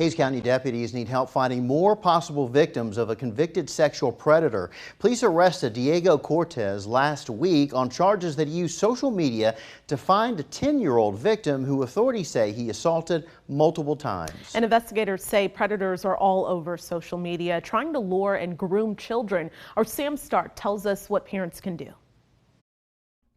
Hays County deputies need help finding more possible victims of a convicted sexual predator. Police arrested Diego Cortez last week on charges that he used social media to find a 10-year-old victim who authorities say he assaulted multiple times. And investigators say predators are all over social media, trying to lure and groom children. Our Sam Stark tells us what parents can do.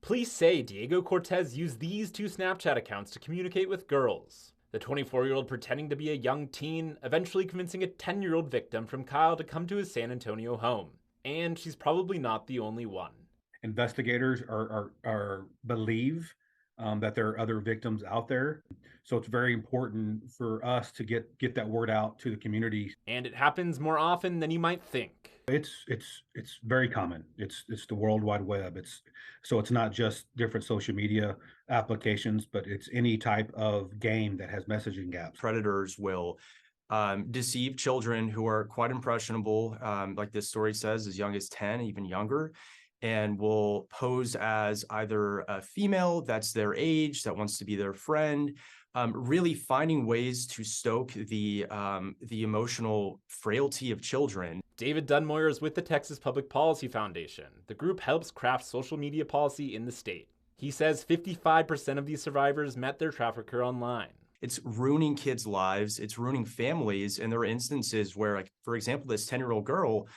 Police say Diego Cortez used these two Snapchat accounts to communicate with girls. The 24-year-old pretending to be a young teen, eventually convincing a 10-year-old victim from Kyle to come to his San Antonio home. And she's probably not the only one. Investigators believe that there are other victims out there. So it's very important for us to get that word out to the community. And it happens more often than you might think. It's very common. It's the World Wide Web. It's not just different social media applications, but it's any type of game that has messaging gaps. Predators will deceive children who are quite impressionable, like this story says, as young as 10, even younger, and will pose as either a female that's their age, that wants to be their friend, really finding ways to stoke the emotional frailty of children. David Dunmoyer is with the Texas Public Policy Foundation. The group helps craft social media policy in the state. He says 55% of these survivors met their trafficker online. It's ruining kids' lives. It's ruining families. And there are instances where, like, for example, this 10-year-old girl,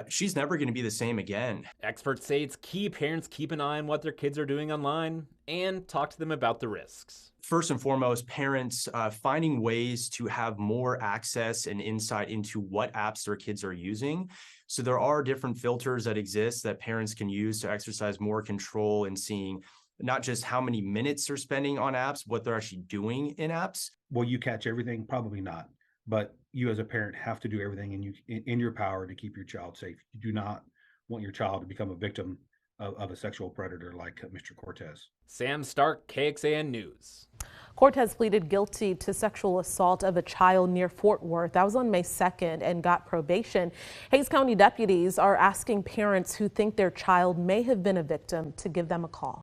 she's never going to be the same again. Experts say it's key parents keep an eye on what their kids are doing online and talk to them about the risks. First and foremost, parents finding ways to have more access and insight into what apps their kids are using. So there are different filters that exist that parents can use to exercise more control in seeing not just how many minutes they're spending on apps, what they're actually doing in apps. Will you catch everything? Probably not. But you as a parent have to do everything in your power to keep your child safe. You do not want your child to become a victim of a sexual predator like Mr. Cortez. Sam Stark, KXAN News. Cortez pleaded guilty to sexual assault of a child near Fort Worth. That was on May 2nd and got probation. Hays County deputies are asking parents who think their child may have been a victim to give them a call.